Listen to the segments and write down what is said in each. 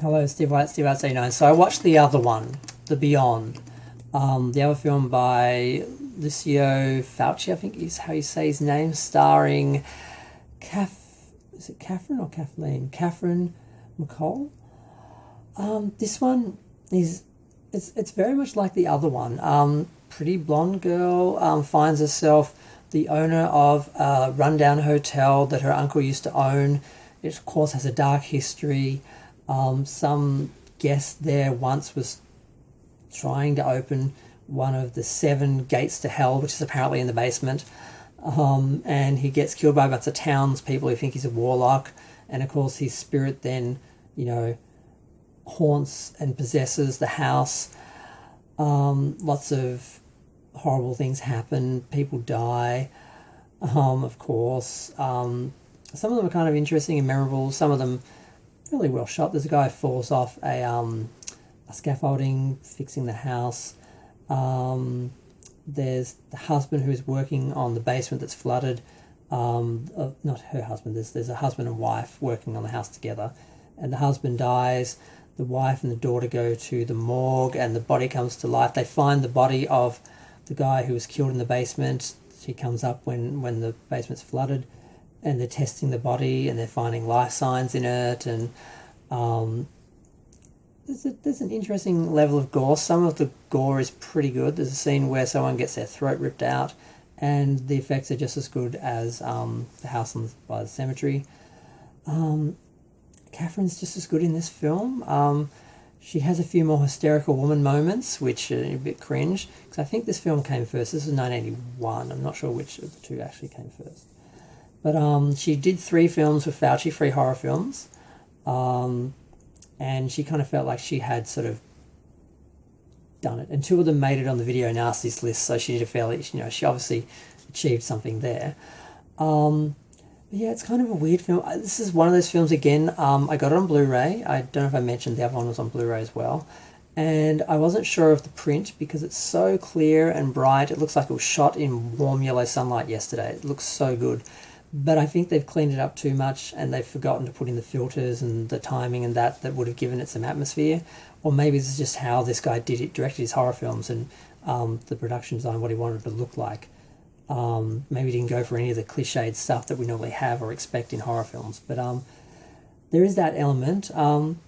Hello, Steve White, Steve White 89. So I watched the other one, The Beyond, the other film by Lucio Fulci, I think is how you say his name, starring is it Catherine or Kathleen? Catherine McCall. This one is it's very much like the other one. Pretty blonde girl finds herself the owner of a rundown hotel that her uncle used to own. It of course has a dark history. Some guest there once was trying to open one of the 7 gates to hell, which is apparently in the basement. And he gets killed by a bunch of townspeople who think he's a warlock. And of course, his spirit then, you know, haunts and possesses the house. Lots of horrible things happen. People die, of course. Some of them are kind of interesting and memorable. Some of them really well shot. There's a guy who falls off a scaffolding fixing the house. There's the husband who's working on the basement that's flooded. Not her husband. There's a husband and wife working on the house together, and the husband dies. The wife and the daughter go to the morgue, and the body comes to life. They find the body of the guy who was killed in the basement. She comes up when the basement's flooded, and they're testing the body, and they're finding life signs in it, and there's an interesting level of gore. Some of the gore is pretty good. There's a scene where someone gets their throat ripped out, and the effects are just as good as the house by the cemetery. Catherine's just as good in this film. She has a few more hysterical woman moments, which are a bit cringe, because I think this film came first. This is 1981. I'm not sure which of the two actually came first. But she did 3 films with Fulci, 3 horror films. And she kind of felt like she had sort of done it. And 2 of them made it on the Video Nasties list, so she did a fairly, she obviously achieved something there. But yeah, it's kind of a weird film. This is one of those films, again, I got it on Blu-ray. I don't know if I mentioned the other one was on Blu-ray as well. And I wasn't sure of the print because it's so clear and bright. It looks like it was shot in warm yellow sunlight yesterday. It looks so good. But I think they've cleaned it up too much, and they've forgotten to put in the filters and the timing and that would have given it some atmosphere. Or maybe this is just how this guy directed his horror films, and the production design, what he wanted it to look like. Maybe he didn't go for any of the cliched stuff that we normally have or expect in horror films. But there is that element.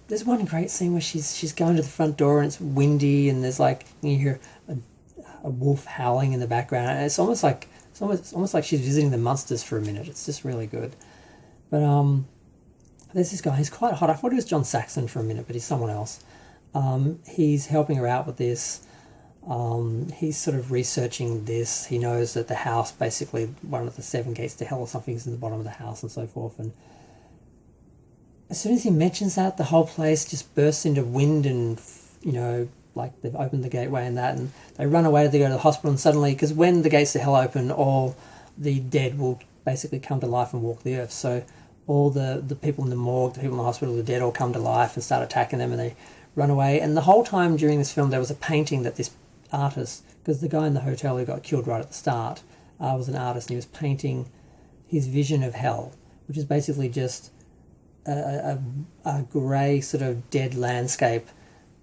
There's one great scene where she's going to the front door and it's windy, and there's like, you hear a wolf howling in the background, and it's almost like she's visiting the monsters for a minute. It's just really good. But there's this guy. He's quite hot. I thought he was John Saxon for a minute, but he's someone else. He's helping her out with this. He's sort of researching this. He knows that the house, basically one of the 7 gates to hell or something, is in the bottom of the house and so forth. And as soon as he mentions that, the whole place just bursts into wind, and like they've opened the gateway and that, and they run away to go to the hospital. And suddenly, because when the gates to hell open, all the dead will basically come to life and walk the earth. So all the people in the morgue, the people in the hospital, the dead all come to life and start attacking them, and they run away. And the whole time during this film, there was a painting that this artist, because the guy in the hotel who got killed right at the start was an artist, and he was painting his vision of hell, which is basically just a grey sort of dead landscape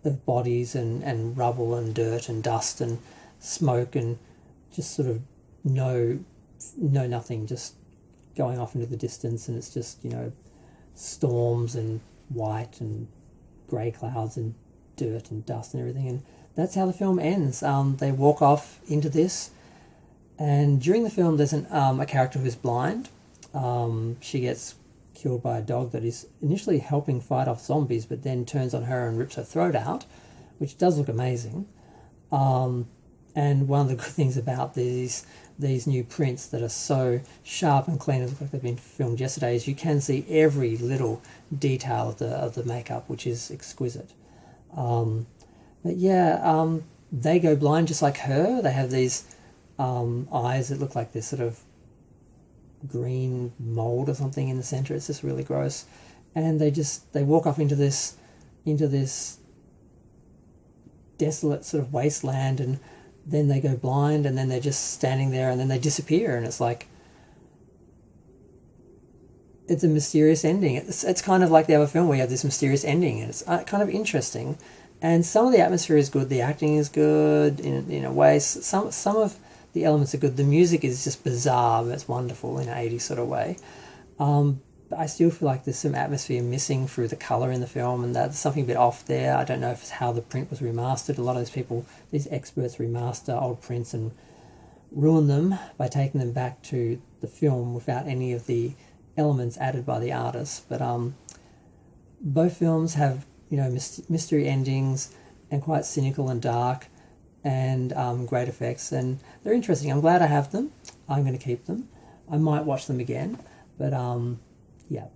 of bodies and rubble and dirt and dust and smoke, and just sort of no nothing, just going off into the distance. And it's just storms and white and grey clouds and dirt and dust and everything. And that's how the film ends. They walk off into this, and during the film there's a character who's blind. She gets killed by a dog that is initially helping fight off zombies, but then turns on her and rips her throat out, which does look amazing. And one of the good things about these new prints that are so sharp and clean, look like they've been filmed yesterday, is you can see every little detail of the makeup, which is exquisite. But yeah, they go blind just like her. They have these eyes that look like this sort of green mold or something in the center. It's just really gross. And they walk off into this desolate sort of wasteland, and then they go blind, and then they're just standing there, and then they disappear. And it's like, it's a mysterious ending. It's kind of like the other film where you have this mysterious ending, and it's kind of interesting. And some of the atmosphere is good, the acting is good in a way. Some of the elements are good. The music is just bizarre, but it's wonderful in an 80s sort of way. But I still feel like there's some atmosphere missing through the colour in the film, and that's something a bit off there. I don't know if it's how the print was remastered. A lot of those people, these experts, remaster old prints and ruin them by taking them back to the film without any of the elements added by the artist. But both films have, you know, mystery endings and quite cynical and dark, and great effects, and they're interesting. I'm glad I have them. I'm going to keep them. I might watch them again, but yeah.